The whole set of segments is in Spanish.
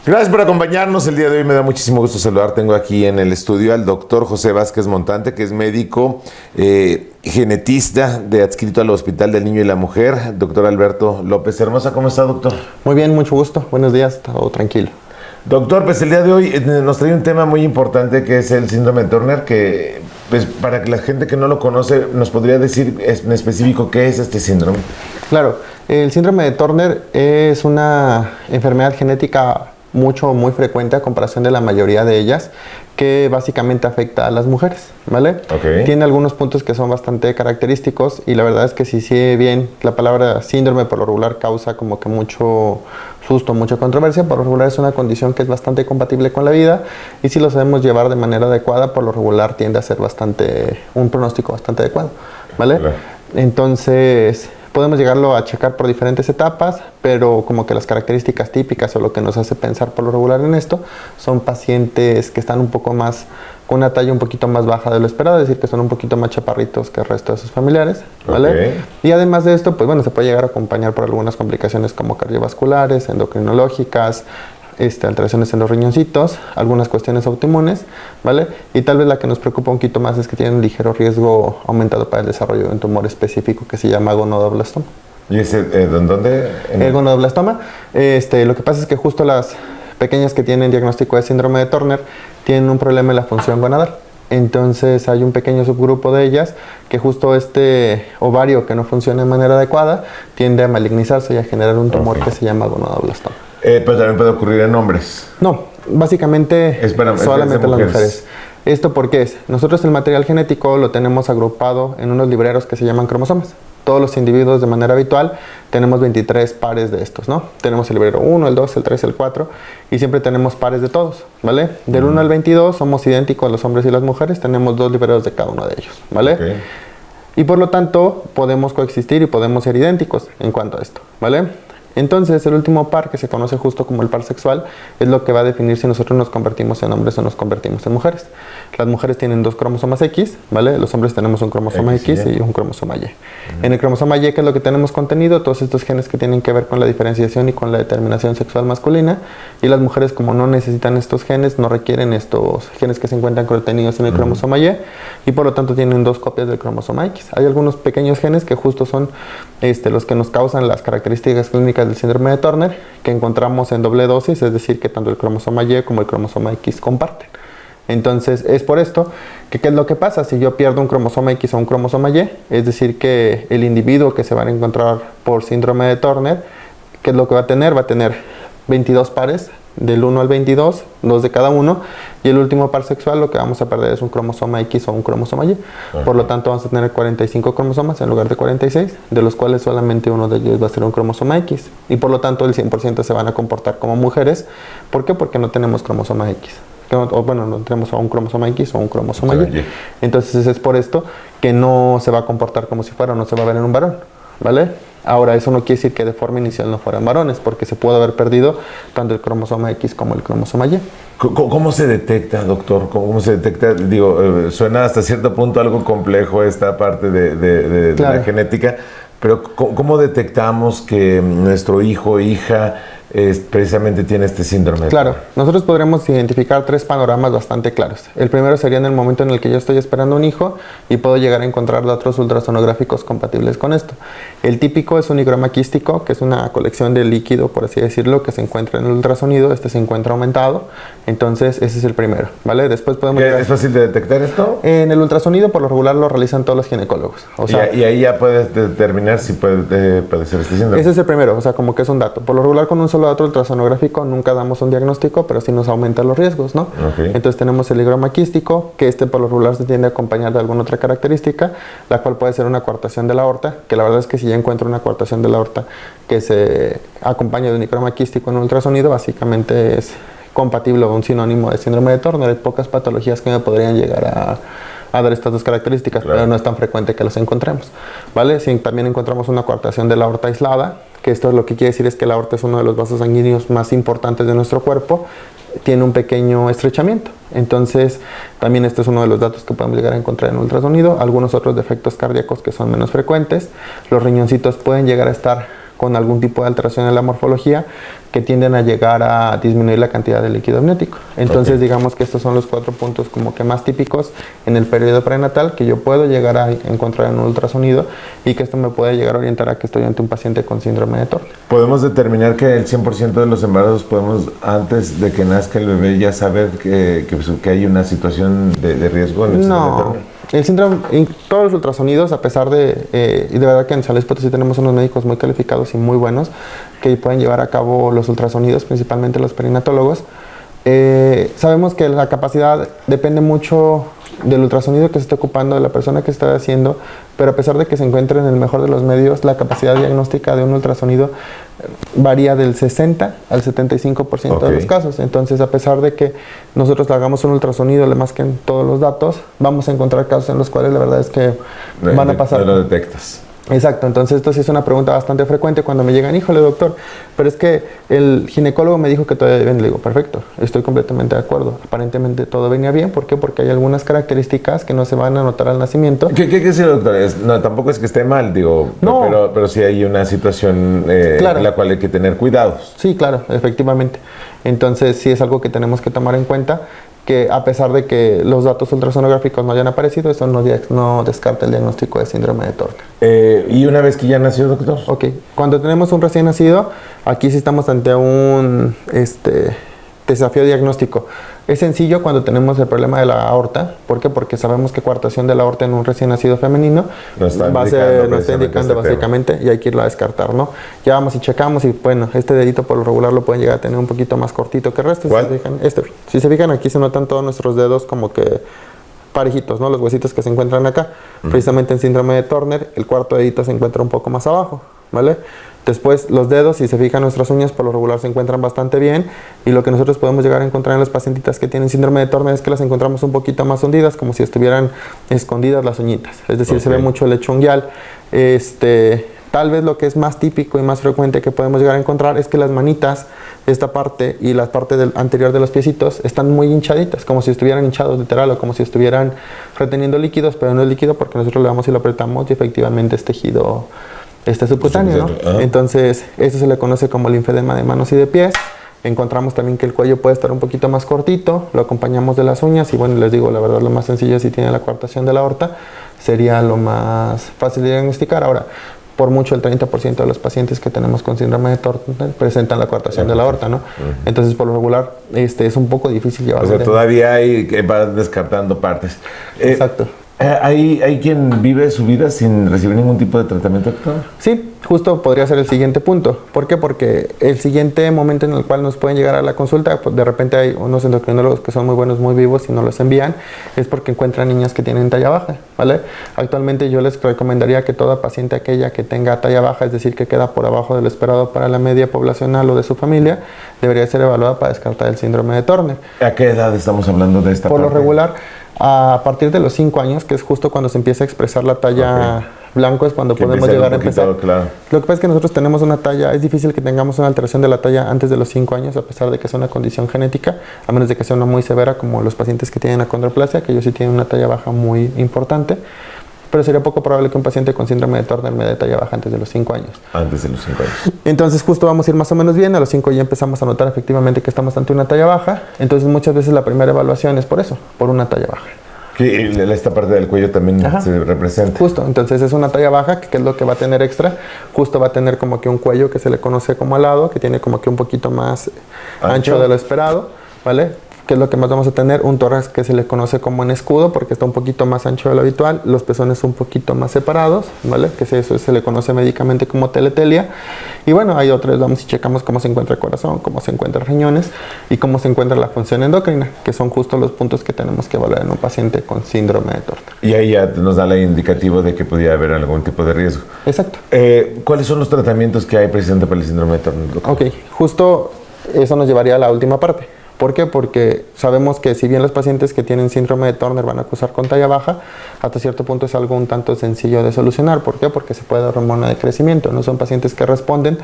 Gracias por acompañarnos el día de hoy. Me da muchísimo gusto saludar. Tengo aquí en el estudio al doctor José Vázquez Montante, que es médico genetista adscrito al Hospital del Niño y la Mujer. Doctor Alberto López Hermosa, ¿cómo está, doctor? Muy bien, mucho gusto. Buenos días, todo tranquilo. Doctor, pues el día de hoy nos trae un tema muy importante que es el síndrome de Turner, que pues, para que la gente que no lo conoce nos podría decir en específico qué es este síndrome. Claro, el síndrome de Turner es una enfermedad genética muy frecuente a comparación de la mayoría de ellas, que básicamente afecta a las mujeres, ¿vale? Okay. Tiene algunos puntos que son bastante característicos y la verdad es que si bien la palabra síndrome por lo regular causa como que mucho susto, mucha controversia, por lo regular es una condición que es bastante compatible con la vida y si lo sabemos llevar de manera adecuada, por lo regular tiende a ser un pronóstico bastante adecuado, ¿vale? Claro. Entonces podemos llegarlo a checar por diferentes etapas, pero como que las características típicas o lo que nos hace pensar por lo regular en esto son pacientes que están un poco más, con una talla un poquito más baja de lo esperado, es decir, que son un poquito más chaparritos que el resto de sus familiares, ¿vale? Okay. Y además de esto, pues bueno, se puede llegar a acompañar por algunas complicaciones como cardiovasculares, endocrinológicas, alteraciones en los riñoncitos, algunas cuestiones autoinmunes, ¿vale? Y tal vez la que nos preocupa un poquito más es que tienen un ligero riesgo aumentado para el desarrollo de un tumor específico que se llama gonodoblastoma. ¿Y ese dónde? El gonodoblastoma. Lo que pasa es que justo las pequeñas que tienen diagnóstico de síndrome de Turner tienen un problema en la función gonadal. Entonces hay un pequeño subgrupo de ellas que justo este ovario que no funciona de manera adecuada tiende a malignizarse y a generar un tumor que se llama gonodoblastoma. Pero también puede ocurrir en hombres. No, básicamente solamente en las mujeres. ¿Esto por qué es? Nosotros el material genético lo tenemos agrupado en unos libreros que se llaman cromosomas. Todos los individuos de manera habitual tenemos 23 pares de estos, ¿no? Tenemos el librero 1, el 2, el 3, el 4 y siempre tenemos pares de todos, ¿vale? Del 1 al 22 somos idénticos los hombres y las mujeres, tenemos 2 libreros de cada uno de ellos, ¿vale? Okay. Y por lo tanto podemos coexistir y podemos ser idénticos en cuanto a esto, ¿vale? Entonces, el último par, que se conoce justo como el par sexual, es lo que va a definir si nosotros nos convertimos en hombres o nos convertimos en mujeres. Las mujeres tienen 2 cromosomas X, ¿vale? Los hombres tenemos un cromosoma X y un cromosoma Y. En el cromosoma Y, que es lo que tenemos contenido, todos estos genes que tienen que ver con la diferenciación y con la determinación sexual masculina. Y las mujeres, como no necesitan estos genes, no requieren estos genes que se encuentran contenidos en el cromosoma Y. Y por lo tanto tienen 2 copias del cromosoma X. Hay algunos pequeños genes que justo son los que nos causan las características clínicas del síndrome de Turner, que encontramos en doble dosis, es decir, que tanto el cromosoma Y como el cromosoma X comparten. Entonces, es por esto que ¿qué es lo que pasa? Si yo pierdo un cromosoma X o un cromosoma Y, es decir, que el individuo que se va a encontrar por síndrome de Turner, ¿qué es lo que va a tener? Va a tener 22 pares, del 1 al 22, 2 de cada uno, y el último par sexual lo que vamos a perder es un cromosoma X o un cromosoma Y. Por lo tanto, vamos a tener 45 cromosomas en lugar de 46, de los cuales solamente uno de ellos va a ser un cromosoma X. Y por lo tanto, el 100% se van a comportar como mujeres. ¿Por qué? Porque no tenemos cromosoma X. No tenemos un cromosoma X o un cromosoma Y. Entonces, es por esto que no se va a comportar como si fuera, no se va a ver en un varón, ¿vale? Ahora, eso no quiere decir que de forma inicial no fueran varones, porque se puede haber perdido tanto el cromosoma X como el cromosoma Y. ¿Cómo se detecta, doctor? ¿Cómo se detecta? Digo, suena hasta cierto punto algo complejo esta parte de la genética, pero ¿cómo detectamos que nuestro hijo o hija precisamente tiene este síndrome? Claro, nosotros podremos identificar 3 panoramas bastante claros. El primero sería en el momento en el que yo estoy esperando un hijo y puedo llegar a encontrar datos ultrasonográficos compatibles con esto. El típico es un higroma quístico, que es una colección de líquido, por así decirlo, que se encuentra en el ultrasonido. Se encuentra aumentado, entonces ese es el primero, ¿vale? Después podemos... ¿Es fácil de detectar esto? En el ultrasonido por lo regular lo realizan todos los ginecólogos. O sea, y ahí ya puedes determinar si puede padecer este síndrome. Ese es el primero, o sea, como que es un dato. Por lo regular con un solo dato ultrasonográfico nunca damos un diagnóstico, pero sí nos aumenta los riesgos, ¿no? Okay. Entonces tenemos el higroma quístico, que por lo regular se tiende a acompañar de alguna otra característica, la cual puede ser una coartación de la aorta, que la verdad es que si ya encuentro una coartación de la aorta que se acompaña de un higroma quístico en ultrasonido, básicamente es compatible o un sinónimo de síndrome de Turner. Hay pocas patologías que me podrían llegar a dar estas 2 características, claro, pero no es tan frecuente que los encontremos, ¿vale? Si también encontramos una coartación de la aorta aislada, que esto lo que quiere decir es que la aorta es uno de los vasos sanguíneos más importantes de nuestro cuerpo, tiene un pequeño estrechamiento. Entonces, también este es uno de los datos que podemos llegar a encontrar en ultrasonido. Algunos otros defectos cardíacos que son menos frecuentes. Los riñoncitos pueden llegar a estar con algún tipo de alteración en la morfología que tienden a llegar a disminuir la cantidad de líquido amniótico. Entonces, digamos que estos son los 4 puntos como que más típicos en el periodo prenatal que yo puedo llegar a encontrar en un ultrasonido y que esto me puede llegar a orientar a que estoy ante un paciente con síndrome de Turner. ¿Podemos determinar que el 100% de los embarazos podemos, antes de que nazca el bebé, ya saber que hay una situación de riesgo en el síndrome de Turner? El síndrome, todos los ultrasonidos, a pesar de, y de verdad que en San Luis Potosí tenemos unos médicos muy calificados y muy buenos que pueden llevar a cabo los ultrasonidos, principalmente los perinatólogos. Sabemos que la capacidad depende mucho del ultrasonido que se esté ocupando, de la persona que está haciendo, pero a pesar de que se encuentre en el mejor de los medios, la capacidad diagnóstica de un ultrasonido varía del 60 al 75% de los casos. Entonces, a pesar de que nosotros hagamos un ultrasonido, le masquen todos los datos, vamos a encontrar casos en los cuales la verdad es que van a pasar. No lo detectas. Exacto, entonces esto sí es una pregunta bastante frecuente cuando me llegan, híjole doctor, pero es que el ginecólogo me dijo que todo iba bien. Le digo, perfecto, estoy completamente de acuerdo, aparentemente todo venía bien. ¿Por qué? Porque hay algunas características que no se van a notar al nacimiento. ¿Qué dice doctor? No, tampoco es que esté mal, digo, no. pero sí hay una situación claro, en la cual hay que tener cuidados. Sí, claro, efectivamente. Entonces sí es algo que tenemos que tomar en cuenta, que a pesar de que los datos ultrasonográficos no hayan aparecido, eso no descarta el diagnóstico de síndrome de Turner. ¿Y una vez que ya nació, doctor? Ok, cuando tenemos un recién nacido, aquí sí estamos ante un desafío diagnóstico. Es sencillo cuando tenemos el problema de la aorta. ¿Por qué? Porque sabemos que coartación de la aorta en un recién nacido femenino nos está indicando básicamente, y hay que irlo a descartar, ¿no? Ya vamos y checamos y bueno, este dedito por lo regular lo pueden llegar a tener un poquito más cortito que el resto. ¿Cuál? Si se fijan, aquí se notan todos nuestros dedos como que parejitos, ¿no? Los huesitos que se encuentran acá. Precisamente en síndrome de Turner, el cuarto dedito se encuentra un poco más abajo, ¿vale? Después los dedos, si se fijan, nuestras uñas por lo regular se encuentran bastante bien, y lo que nosotros podemos llegar a encontrar en las pacientitas que tienen síndrome de Turner es que las encontramos un poquito más hundidas, como si estuvieran escondidas las uñitas, es decir, se ve mucho el lecho unguial. Tal vez lo que es más típico y más frecuente que podemos llegar a encontrar es que las manitas, esta parte y la parte anterior de los piecitos están muy hinchaditas, como si estuvieran hinchados literal, o como si estuvieran reteniendo líquidos, pero no es líquido porque nosotros le damos y lo apretamos y efectivamente es tejido subcutáneo, ¿no? Entonces, eso se le conoce como linfedema de manos y de pies. Encontramos también que el cuello puede estar un poquito más cortito, lo acompañamos de las uñas y bueno, les digo, la verdad lo más sencillo si tiene la coartación de la aorta, sería lo más fácil de diagnosticar. Ahora, por mucho el 30% de los pacientes que tenemos con síndrome de Turner presentan la coartación de la aorta, ¿no? Entonces, por lo regular, es un poco difícil llevarlo. O sea, todavía hay que ir descartando partes. Exacto. ¿Hay quien vive su vida sin recibir ningún tipo de tratamiento, doctor? Sí, justo podría ser el siguiente punto. ¿Por qué? Porque el siguiente momento en el cual nos pueden llegar a la consulta, pues de repente hay unos endocrinólogos que son muy buenos, muy vivos y no los envían, es porque encuentran niñas que tienen talla baja, ¿vale? Actualmente yo les recomendaría que toda paciente aquella que tenga talla baja, es decir, que queda por abajo de lo esperado para la media poblacional o de su familia, debería ser evaluada para descartar el síndrome de Turner. ¿A qué edad estamos hablando de esta parte? Por lo regular, a partir de los 5 años, que es justo cuando se empieza a expresar la talla blanco, es cuando podemos llegar a empezar. Claro. Lo que pasa es que nosotros tenemos una talla, es difícil que tengamos una alteración de la talla antes de los 5 años, a pesar de que es una condición genética, a menos de que sea una muy severa, como los pacientes que tienen acondroplasia, que ellos sí tienen una talla baja muy importante. Pero sería poco probable que un paciente con síndrome de Turner me dé talla baja antes de los 5 años. Antes de los 5 años. Entonces justo vamos a ir más o menos bien, a los 5 ya empezamos a notar efectivamente que estamos ante una talla baja, entonces muchas veces la primera evaluación es por eso, por una talla baja. Que esta parte del cuello también se representa. Justo, entonces es una talla baja, que es lo que va a tener extra. Justo va a tener como que un cuello que se le conoce como alado, que tiene como que un poquito más ancho de lo esperado, ¿vale? Que es lo que más vamos a tener, un tórax que se le conoce como en escudo, porque está un poquito más ancho de lo habitual, los pezones un poquito más separados, ¿vale? Que eso se le conoce médicamente como teletelia. Y bueno, hay otros, vamos y checamos cómo se encuentra el corazón, cómo se encuentran riñones y cómo se encuentra la función endocrina, que son justo los puntos que tenemos que evaluar en un paciente con síndrome de Turner. Y ahí ya nos da el indicativo de que podría haber algún tipo de riesgo. Exacto. ¿Cuáles son los tratamientos que hay precisamente para el síndrome de Turner, doctor? Ok, justo eso nos llevaría a la última parte. ¿Por qué? Porque sabemos que si bien los pacientes que tienen síndrome de Turner van a cursar con talla baja, hasta cierto punto es algo un tanto sencillo de solucionar. ¿Por qué? Porque se puede dar hormona de crecimiento. No son pacientes que responden,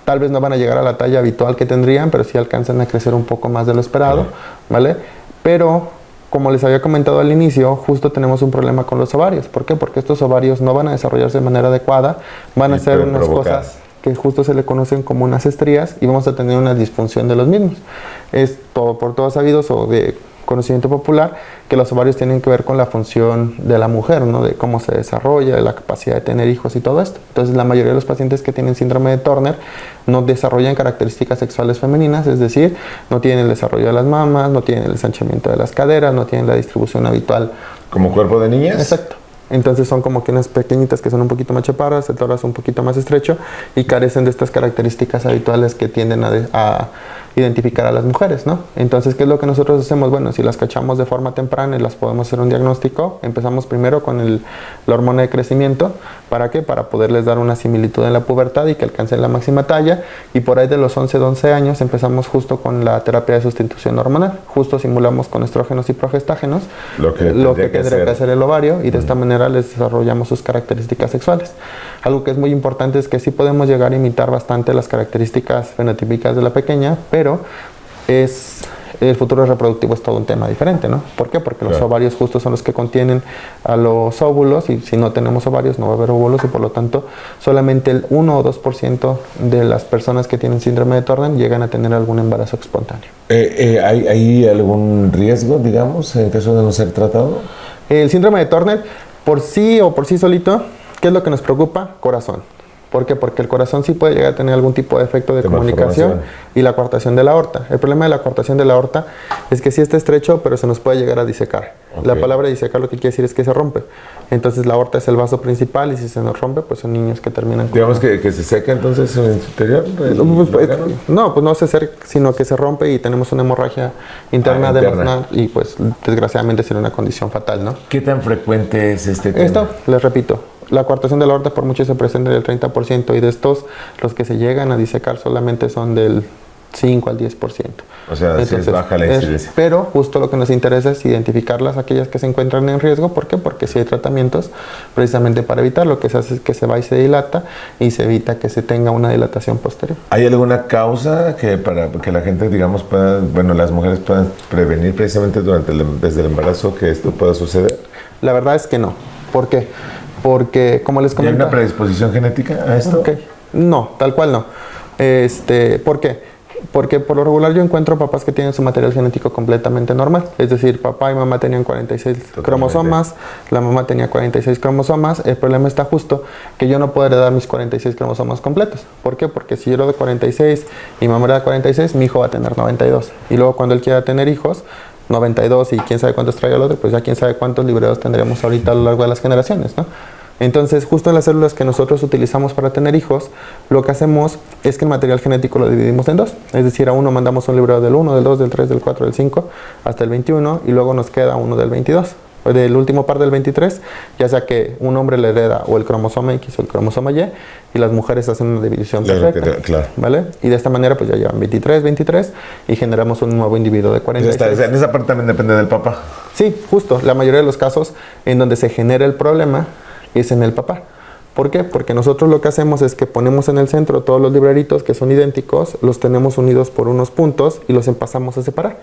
tal vez no van a llegar a la talla habitual que tendrían, pero sí alcanzan a crecer un poco más de lo esperado, ¿vale? Pero, como les había comentado al inicio, justo tenemos un problema con los ovarios. ¿Por qué? Porque estos ovarios no van a desarrollarse de manera adecuada, van a hacer unas cosas que justo se le conocen como unas estrías, y vamos a tener una disfunción de los mismos. Es por todos sabidos o de conocimiento popular que los ovarios tienen que ver con la función de la mujer, ¿no? De cómo se desarrolla, de la capacidad de tener hijos y todo esto. Entonces, la mayoría de los pacientes que tienen síndrome de Turner no desarrollan características sexuales femeninas, es decir, no tienen el desarrollo de las mamas, no tienen el ensanchamiento de las caderas, no tienen la distribución habitual. ¿Como cuerpo de niñas? Exacto. Entonces son como que unas pequeñitas que son un poquito más chaparras, el tórax un poquito más estrecho y carecen de estas características habituales que tienden a identificar a las mujeres, ¿no? Entonces, ¿qué es lo que nosotros hacemos? Bueno, si las cachamos de forma temprana y las podemos hacer un diagnóstico, empezamos primero con la hormona de crecimiento. ¿Para qué? Para poderles dar una similitud en la pubertad y que alcancen la máxima talla. Y por ahí de los 11 años empezamos justo con la terapia de sustitución hormonal. Justo simulamos con estrógenos y progestágenos lo que tendría que hacer el ovario, y de esta manera les desarrollamos sus características sexuales. Algo que es muy importante es que sí podemos llegar a imitar bastante las características fenotípicas de la pequeña, pero el futuro reproductivo es todo un tema diferente, ¿no? ¿Por qué? Porque los ovarios justo son los que contienen a los óvulos, y si no tenemos ovarios no va a haber óvulos, y por lo tanto solamente el 1 o 2% de las personas que tienen síndrome de Turner llegan a tener algún embarazo espontáneo. ¿Hay algún riesgo, digamos, en caso de no ser tratado? El síndrome de Turner, por sí o por sí solito, ¿qué es lo que nos preocupa? Corazón. ¿Por qué? Porque el corazón sí puede llegar a tener algún tipo de efecto de comunicación, y la coartación de la aorta. El problema de la coartación de la aorta es que sí está estrecho, pero se nos puede llegar a disecar. Okay. La palabra disecar lo que quiere decir es que se rompe. Entonces la aorta es el vaso principal, y si se nos rompe, pues son niños que terminan con... Digamos que se seca entonces en el interior. Pues no se seca, sino que se rompe y tenemos una hemorragia interna. Y pues desgraciadamente sería una condición fatal, ¿no? ¿Qué tan frecuente es este tema? Esto, les repito, la coartación de la aorta por mucho se presenta del 30%, y de estos, los que se llegan a disecar solamente son del 5 al 10%. O sea, entonces, sí es baja la incidencia. Pero justo lo que nos interesa es identificarlas, aquellas que se encuentran en riesgo. ¿Por qué? Porque si hay tratamientos precisamente para evitar, lo que se hace es que se va y se dilata, y se evita que se tenga una dilatación posterior. ¿Hay alguna causa para que la gente, digamos, las mujeres puedan prevenir precisamente desde el embarazo que esto pueda suceder? La verdad es que no. ¿Por qué? Porque, como les comento... ¿Hay una predisposición genética a esto? Okay. No, tal cual no. ¿Por qué? Porque por lo regular yo encuentro papás que tienen su material genético completamente normal. Es decir, papá y mamá tenían 46 cromosomas, la mamá tenía 46 cromosomas. El problema está justo que yo no puedo heredar mis 46 cromosomas completos. ¿Por qué? Porque si yo heredo 46 y mi mamá hereda 46, mi hijo va a tener 92. Y luego cuando él quiera tener hijos, 92, y quién sabe cuántos traiga el otro, pues ya quién sabe cuántos libreos tendremos ahorita a lo largo de las generaciones, ¿no? Entonces, justo en las células que nosotros utilizamos para tener hijos, lo que hacemos es que el material genético lo dividimos en dos. Es decir, a uno mandamos un libreo del 1, del 2, del 3, del 4, del 5, hasta el 21, y luego nos queda uno del 22. Del último par del 23, ya sea que un hombre le hereda o el cromosoma X o el cromosoma Y, y las mujeres hacen una división perfecta, claro. ¿Vale? Y de esta manera pues ya llevan 23, y generamos un nuevo individuo de 46. En esa parte también depende del papá. Sí, justo. La mayoría de los casos en donde se genera el problema es en el papá. ¿Por qué? Porque nosotros lo que hacemos es que ponemos en el centro todos los libreritos que son idénticos, los tenemos unidos por unos puntos y los empezamos a separar,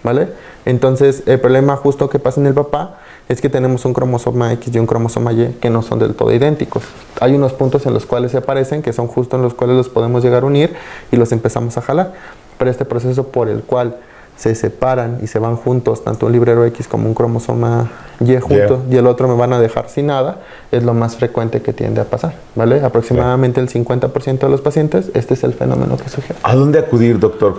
¿vale? Entonces, el problema justo que pasa en el papá es que tenemos un cromosoma X y un cromosoma Y que no son del todo idénticos. Hay unos puntos en los cuales se parecen, que son justo en los cuales los podemos llegar a unir y los empezamos a jalar. Pero este proceso por el cual se separan y se van juntos, tanto un librero X como un cromosoma Y juntos, y el otro me van a dejar sin nada, es lo más frecuente que tiende a pasar, ¿vale? Aproximadamente el 50% de los pacientes, este es el fenómeno que sugiere. ¿A dónde acudir, doctor?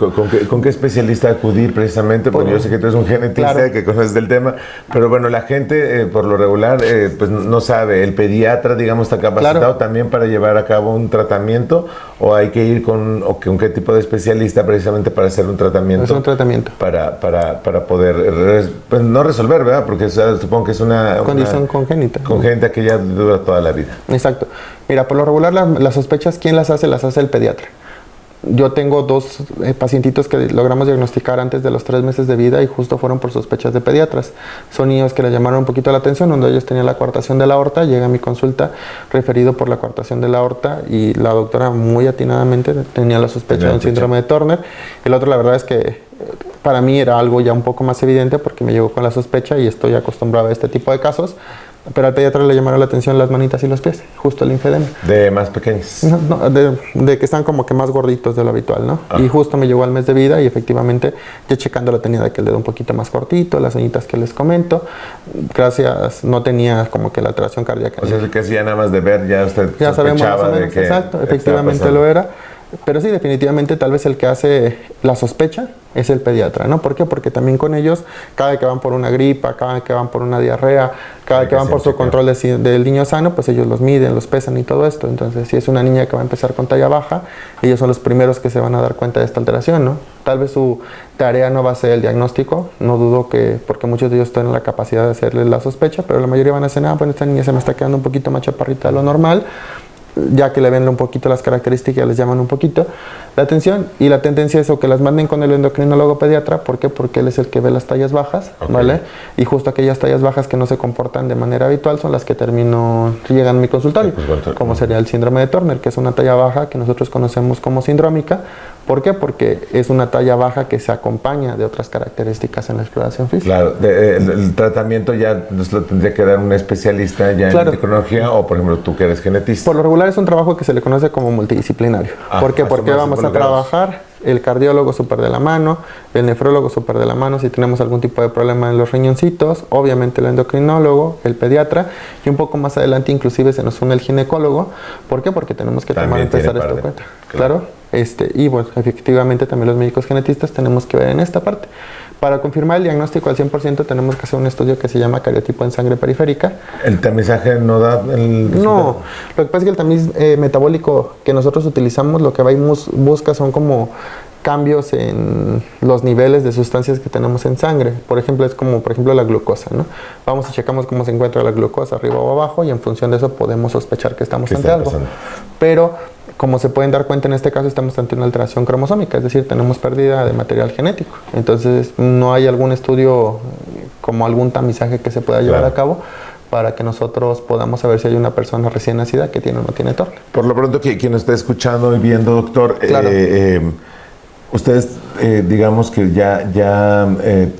¿Con qué especialista acudir precisamente? Porque yo sé que tú eres un genetista, claro, que conoces del tema, pero bueno, la gente por lo regular pues no sabe. ¿El pediatra, digamos, está capacitado, claro, también para llevar a cabo un tratamiento, o hay que ir con qué tipo de especialista precisamente para hacer un tratamiento? Es un tratamiento. Para poder, pues no resolver, ¿verdad? Porque supongo que es una condición congénita. Congénita que ya dura toda la vida. Exacto. Mira, por lo regular las sospechas, ¿quién las hace? Las hace el pediatra. Yo tengo dos pacientitos que logramos diagnosticar antes de los 3 meses de vida y justo fueron por sospechas de pediatras. Son niños que le llamaron un poquito la atención, donde ellos tenían la coartación de la aorta. Llega a mi consulta referido por la coartación de la aorta y la doctora muy atinadamente tenía la sospecha de un síndrome de Turner. El otro, la verdad es que para mí era algo ya un poco más evidente porque me llegó con la sospecha y estoy acostumbrado a este tipo de casos. pero al pediatra le llamaron la atención las manitas y los pies, justo el linfedema. ¿De más pequeños? No, de que están como que más gorditos de lo habitual, ¿no? Y justo me llegó al mes de vida y efectivamente ya checando la tenía de que el dedo un poquito más cortito, las uñitas que les comento, gracias, no tenía como que la alteración cardíaca. O sea, que si ya nada más de ver, ya usted ya sabemos más o menos, de que exacto, efectivamente lo era. Pero sí, definitivamente tal vez el que hace la sospecha es el pediatra, ¿no? ¿Por qué? Porque también con ellos, cada vez que van por una gripa, cada vez que van por una diarrea, cada vez que van por su control del niño sano, pues ellos los miden, los pesan y todo esto. Entonces, si es una niña que va a empezar con talla baja, ellos son los primeros que se van a dar cuenta de esta alteración, ¿no? Tal vez su tarea no va a ser el diagnóstico, no dudo que, porque muchos de ellos tienen la capacidad de hacerle la sospecha, pero la mayoría van a decir, bueno, esta niña se me está quedando un poquito más chaparrita de lo normal, ya que le ven un poquito las características, les llaman un poquito la atención, y la tendencia es o que las manden con el endocrinólogo pediatra. ¿Por qué? Porque él es el que ve las tallas bajas, ¿vale? Y justo aquellas tallas bajas que no se comportan de manera habitual son las que llegan a mi consultorio, como sería el síndrome de Turner, que es una talla baja que nosotros conocemos como sindrómica. ¿Por qué? Porque es una talla baja que se acompaña de otras características en la exploración física. Claro, el tratamiento ya nos lo tendría que dar un especialista ya en endocrinología, o por ejemplo tú que eres genetista. Por lo regular es un trabajo que se le conoce como multidisciplinario. ¿Por qué? Porque vamos a trabajar el cardiólogo súper de la mano, el nefrólogo súper de la mano si tenemos algún tipo de problema en los riñoncitos, obviamente el endocrinólogo, el pediatra, y un poco más adelante inclusive se nos une el ginecólogo. ¿Por qué? Porque tenemos que empezar esto en cuenta. Claro. Y bueno, efectivamente también los médicos genetistas tenemos que ver en esta parte. Para confirmar el diagnóstico al 100% tenemos que hacer un estudio que se llama cariotipo en sangre periférica. ¿El tamizaje no da el resultado? No, lo que pasa es que el tamiz metabólico que nosotros utilizamos lo que va y busca son como cambios en los niveles de sustancias que tenemos en sangre. Por ejemplo, es como la glucosa, ¿no? Vamos y checamos cómo se encuentra la glucosa arriba o abajo y en función de eso podemos sospechar que estamos ante algo. Pero como se pueden dar cuenta, en este caso estamos ante una alteración cromosómica, es decir, tenemos pérdida de material genético. Entonces, no hay algún estudio como algún tamizaje que se pueda llevar a cabo para que nosotros podamos saber si hay una persona recién nacida que tiene o no tiene Turner. Por lo pronto, quien está escuchando y viendo, doctor, ustedes, digamos que ya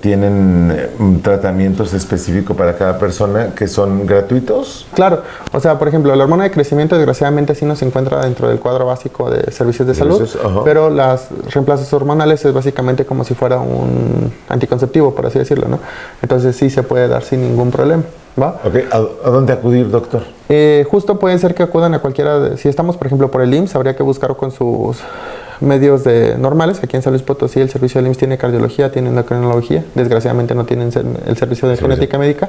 tienen tratamientos específicos para cada persona que son gratuitos. Claro, o sea, por ejemplo, la hormona de crecimiento desgraciadamente sí no se encuentra dentro del cuadro básico de servicios de salud, pero las reemplazos hormonales es básicamente como si fuera un anticonceptivo, por así decirlo, ¿no? Entonces sí se puede dar sin ningún problema. ¿Va? Okay. ¿A dónde acudir, doctor? Justo puede ser que acudan a cualquiera, si estamos por ejemplo por el IMSS, habría que buscar con sus medios normales. Aquí en San Luis Potosí el servicio del IMSS tiene cardiología, tiene endocrinología, desgraciadamente no tienen el servicio de genética médica,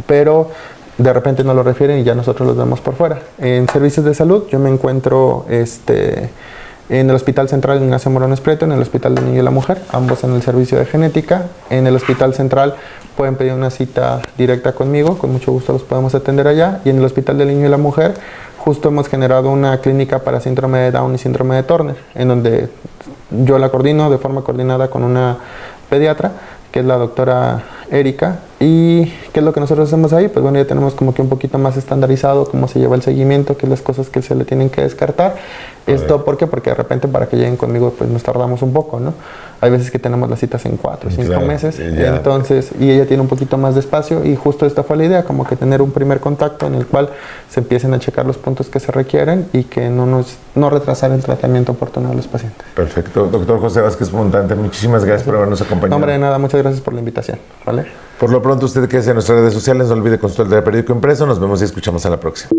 pero de repente nos lo refieren y ya nosotros los vemos por fuera. En servicios de salud yo me encuentro en el Hospital Central Ignacio Morones Prieto, en el Hospital del Niño y la Mujer, ambos en el servicio de genética. En el Hospital Central pueden pedir una cita directa conmigo, con mucho gusto los podemos atender allá. Y en el Hospital del Niño y la Mujer justo hemos generado una clínica para síndrome de Down y síndrome de Turner, en donde yo la coordino de forma coordinada con una pediatra, que es la doctora Erika. ¿Y qué es lo que nosotros hacemos ahí? Pues bueno, ya tenemos como que un poquito más estandarizado cómo se lleva el seguimiento, qué es las cosas que se le tienen que descartar. Esto, ¿por qué? Porque de repente para que lleguen conmigo pues nos tardamos un poco, ¿no? Hay veces que tenemos las citas en 4 o 5 meses, entonces, y ella tiene un poquito más de espacio, y justo esta fue la idea, como que tener un primer contacto en el cual se empiecen a checar los puntos que se requieren y que no retrasar el tratamiento oportuno de los pacientes. Perfecto. Doctor José Vázquez Montante, muchísimas gracias por habernos acompañado. No, hombre, de nada, muchas gracias por la invitación, ¿vale? Por lo pronto, usted quédese en nuestras redes sociales, no olvide consultar el periódico impreso. Nos vemos y escuchamos a la próxima.